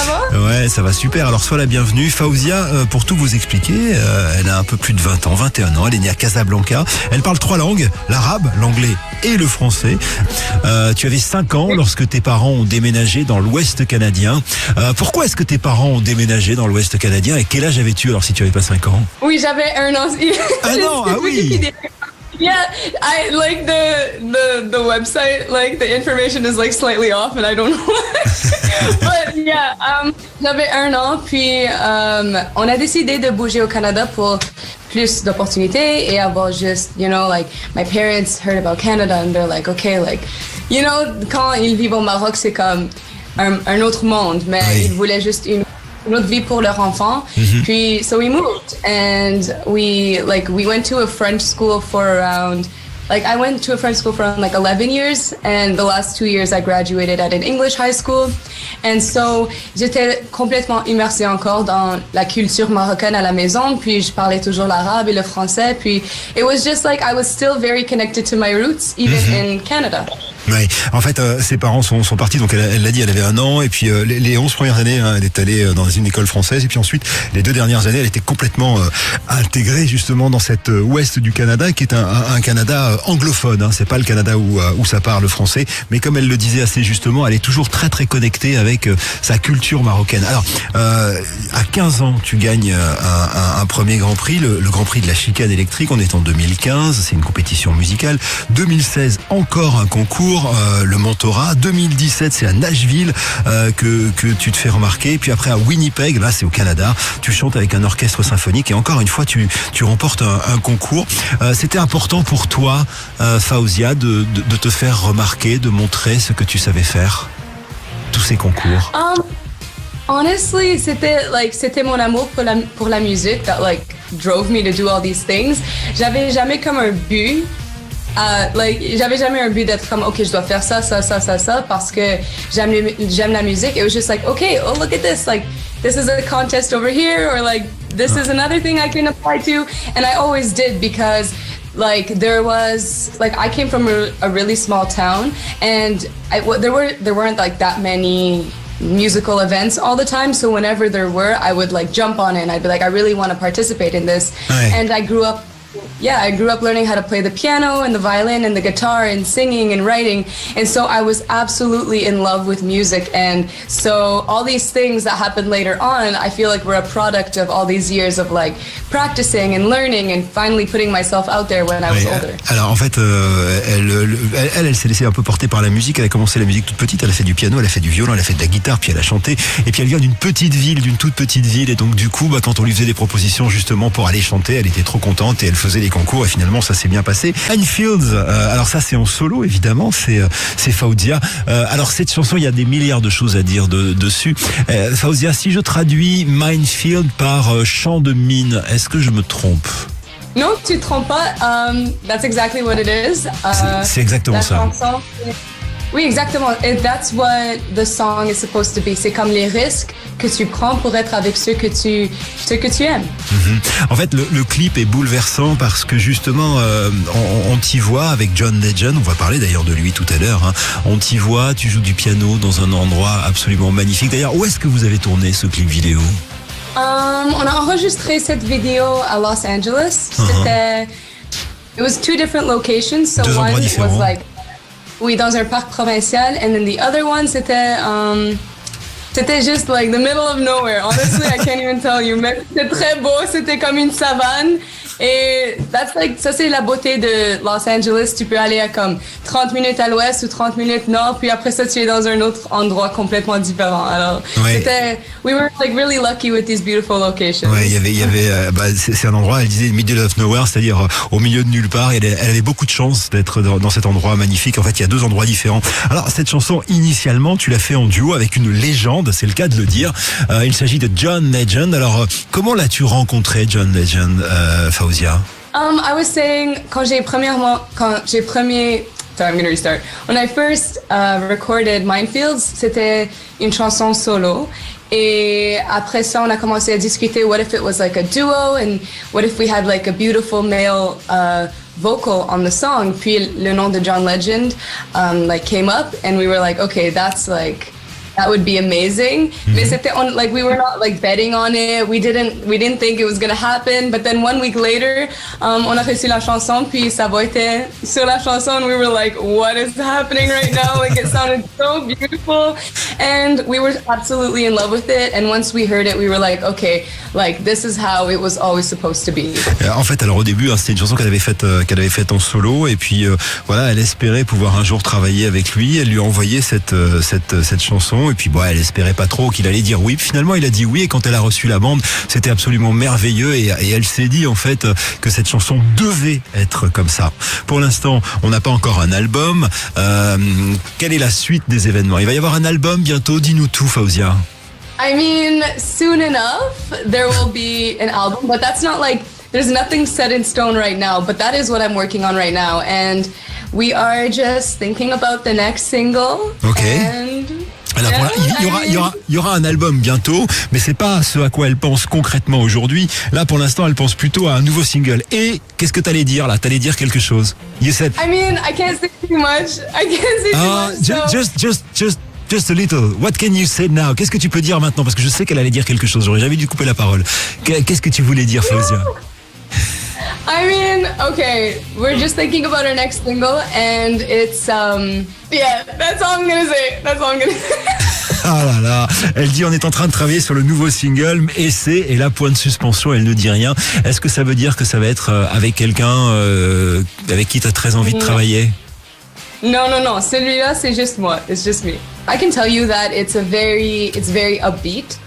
va? Ouais, ça va super. Alors sois la bienvenue. Faouzia, pour tout vous expliquer, elle a un peu plus de 20 ans, 21 ans. Elle est née à Casablanca. Elle parle 3 langues, l'arabe, l'anglais et le français. Tu avais 5 ans lorsque tes parents ont déménagé dans l'Ouest canadien. Pourquoi est-ce que tes parents ont déménagé dans l'Ouest canadien et quel âge avais-tu alors si tu avais pas 5 ans? Oui, j'avais 1 an. Ah non, ah oui. Yeah, I like the website, like the information is like slightly off and I don't know why. But yeah, j'avais 1 an puis on a décidé de bouger au Canada pour plus d'opportunités et avoir juste, you know, like my parents heard about Canada and they're like, okay, like, you know, quand ils vivent au Maroc, c'est comme un autre monde, mais oui. Ils voulaient juste une autre vie pour leur enfant. Puis, so we moved and we went to a French school for around, I went to a French school for around 11 years and the last 2 years I graduated at an English high school. And so, j'étais complètement immersée encore dans la culture marocaine à la maison, puis je parlais toujours l'arabe et le français, puis it was just like I was still very connected to my roots, even in Canada. Oui, en fait, ses parents sont partis, donc elle l'a dit, elle avait 1 an, et puis les 11 premières années, hein, elle est allée dans une école française, et puis ensuite, les 2 dernières années, elle était complètement intégrée justement dans cette ouest du Canada, qui est un Canada anglophone, hein, c'est pas le Canada où ça parle français, mais comme elle le disait assez justement, elle est toujours très très connectée avec sa culture marocaine. Alors, à 15 ans, tu gagnes un premier Grand Prix, le Grand Prix de la chicane électrique, on est en 2015, c'est une compétition musicale, 2016, encore un concours, le mentorat. 2017, c'est à Nashville que tu te fais remarquer. Puis après à Winnipeg, là c'est au Canada, tu chantes avec un orchestre symphonique et encore une fois tu remportes un concours. C'était important pour toi, Faouzia, de te faire remarquer, de montrer ce que tu savais faire, tous ces concours. Honestly, c'était mon amour pour la musique that drove me to do all these things. J'avais jamais comme un but. J'avais jamais un but d'être comme, ok, je dois faire ça, parce que j'aime la musique. It was just like, okay, oh, look at this. This is a contest over here, or this is another thing I can apply to. And I always did because there was, I came from a really small town and there weren't that many musical events all the time. So whenever there were, I would jump on it and I'd be like, I really want to participate in this. Ouais. And I grew up learning how to play the piano and the violin and the guitar and singing and writing. And so I was absolutely in love with music. And so all these things that happened later on, I feel like were a product of all these years of practicing and learning and finally putting myself out there when I was older. Alors en fait, elle s'est laissée un peu porter par la musique. Elle a commencé la musique toute petite. Elle a fait du piano, elle a fait du violon, elle a fait de la guitare, puis elle a chanté. Et puis elle vient d'une toute petite ville. Et donc du coup, quand on lui faisait des propositions justement pour aller chanter, elle était trop contente et elle faisait les concours et finalement ça s'est bien passé. Minefields, alors ça c'est en solo évidemment, c'est Faouzia. Alors cette chanson, il y a des milliards de choses à dire dessus. Faouzia, si je traduis Minefield par champ de mine, est-ce que je me trompe? Non, tu te trompes pas. That's exactly what it is. C'est exactement ça. Chanson, oui, exactement. And that's what the song is supposed to be. C'est comme les risques que tu prends pour être avec ceux que tu aimes. En fait, le clip est bouleversant parce que justement, on t'y voit avec John Legend. On va parler d'ailleurs de lui tout à l'heure. Hein. On t'y voit, tu joues du piano dans un endroit absolument magnifique. D'ailleurs, où est-ce que vous avez tourné ce clip vidéo? On a enregistré cette vidéo à Los Angeles. It was 2 different locations. So 2 endroits différents. Was oui, dans un parc provincial, and then the other one, c'était juste the middle of nowhere. Honestly, I can't even tell you. Mais c'était très beau, c'était comme une savane. Et ça c'est la beauté de Los Angeles. Tu peux aller à comme 30 minutes à l'ouest ou 30 minutes nord, puis après ça tu es dans un autre endroit complètement différent. Alors we were really lucky with these beautiful locations. Ouais, il y avait c'est un endroit, elle disait middle of nowhere, c'est-à-dire au milieu de nulle part. Et elle avait beaucoup de chance d'être dans cet endroit magnifique. En fait, il y a 2 endroits différents. Alors cette chanson, initialement, tu l'as fait en duo avec une légende, c'est le cas de le dire. Il s'agit de John Legend. Alors comment l'as-tu rencontré, John Legend, Faouzia? I was saying I'm gonna restart. When I first recorded Minefields, c'était une chanson solo. Et après ça, on a commencé à discuter what if it was a duo and what if we had a beautiful male vocal on the song. Puis le nom de John Legend came up and we were like, okay, that's that would be amazing. Mais c'était like we were not like betting on it. We didn't think it was gonna happen. But then 1 week later, on a reçu la chanson, puis sa voix était sur la chanson. We were like, what is happening right now? Like it sounded so beautiful, and we were absolutely in love with it. And once we heard it, we were like, okay, like this is how it was always supposed to be. En fait, alors au début, c'était une chanson qu'elle avait faite en solo, et puis voilà, elle espérait pouvoir un jour travailler avec lui. Elle lui a envoyé cette chanson, et puis bon, elle espérait pas trop qu'il allait dire oui. Finalement, il a dit oui, et quand elle a reçu la bande, c'était absolument merveilleux, et elle s'est dit en fait que cette chanson devait être comme ça. Pour l'instant, on n'a pas encore un album. Quelle est la suite des événements? Il va y avoir un album bientôt. Dis-nous tout, Fawzia. I mean, soon enough, there will be an album, but that's not like, there's nothing set in stone right now, but that is what I'm working on right now. And we are just thinking about the next single. Okay. And alors il y aura un album bientôt, mais c'est pas ce à quoi elle pense concrètement aujourd'hui. Là, pour l'instant, elle pense plutôt à un nouveau single. Et qu'est-ce que t'allais dire là? T'allais dire quelque chose. You said. I mean, I can't say too much. I can't say too much. Just a little. What can you say now? Qu'est-ce que tu peux dire maintenant? Parce que je sais qu'elle allait dire quelque chose. J'aurais jamais dû couper la parole. Qu'est-ce que tu voulais dire, Fawzia? I mean, okay, we're just thinking about our next single, and it's yeah, that's all I'm gonna say. That's all I'm gonna say. Ah là là, elle dit on est en train de travailler sur le nouveau single, et là, point de suspension, elle ne dit rien. Est-ce que ça veut dire que ça va être avec quelqu'un avec qui tu as très envie de travailler? Non, celui-là, c'est juste moi. It's just me. I can tell you that it's very upbeat.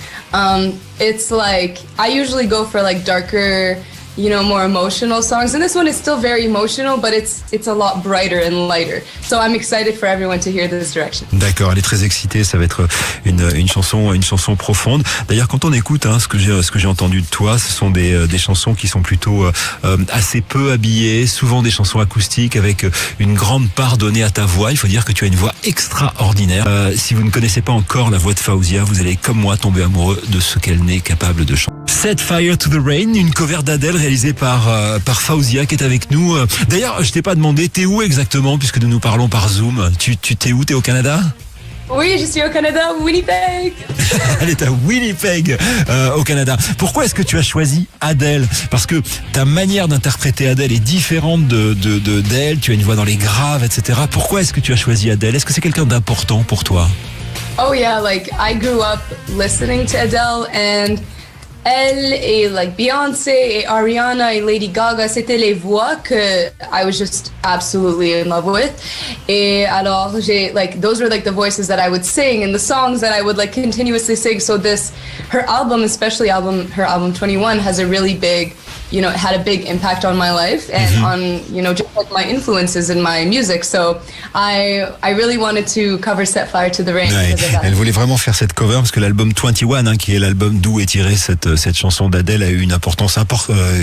It's like, I usually go for like darker, you know, more emotional songs. And this one is still very emotional, but it's a lot brighter and lighter. So I'm excited for everyone to hear this direction. D'accord, elle est très excitée. Ça va être une chanson profonde. D'ailleurs, quand on écoute ce que j'ai entendu de toi, ce sont des chansons qui sont plutôt assez peu habillées, souvent des chansons acoustiques avec une grande part donnée à ta voix. Il faut dire que tu as une voix extraordinaire. Si vous ne connaissez pas encore la voix de Fawzia, vous allez comme moi tomber amoureux de ce qu'elle n'est capable de chanter. Set Fire to the Rain, une cover d'Adèle réalisée par Fawzia qui est avec nous. D'ailleurs, je t'ai pas demandé, t'es où exactement puisque nous parlons par Zoom? Tu t'es où? T'es au Canada? Oui, je suis au Canada, Winnipeg. Elle est à Winnipeg, au Canada. Pourquoi est-ce que tu as choisi Adèle? Parce que ta manière d'interpréter Adèle est différente d'elle. Tu as une voix dans les graves, etc. Pourquoi est-ce que tu as choisi Adèle? Est-ce que c'est quelqu'un d'important pour toi? Oh yeah, like I grew up listening to Adele, and elle et like Beyoncé et Ariana et Lady Gaga, c'était les voix que I was just absolutely in love with. Et alors those were like the voices that I would sing and the songs that I would like continuously sing. So her album, especially her album 21, has a really big, you know, it had a big impact on my life and on, you know, just like my influences in my music. So I really wanted to cover Set Fire to the Rain. Ouais, elle voulait vraiment faire cette cover parce que l'album 21, qui est l'album d'où est tirée cette chanson d'Adèle, a eu une importance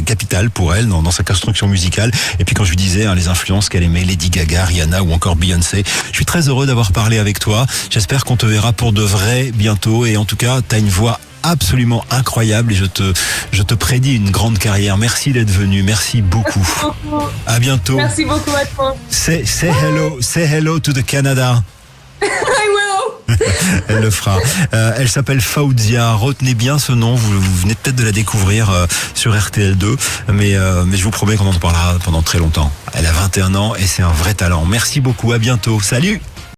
capitale pour elle dans sa construction musicale. Et puis quand je lui disais les influences qu'elle aimait, Lady Gaga, Rihanna ou encore Beyoncé, je suis très heureux d'avoir parlé avec toi. J'espère qu'on te verra pour de vrai bientôt. Et en tout cas, t'as une voix absolument incroyable et je te prédis une grande carrière. Merci d'être venu, merci beaucoup. Merci beaucoup. À bientôt. Merci beaucoup à toi. Say hello to the Canada. I will. Elle le fera. Elle s'appelle Fawzia. Retenez bien ce nom. Vous venez peut-être de la découvrir sur RTL2, mais je vous promets qu'on en parlera pendant très longtemps. Elle a 21 ans et c'est un vrai talent. Merci beaucoup. À bientôt. Salut.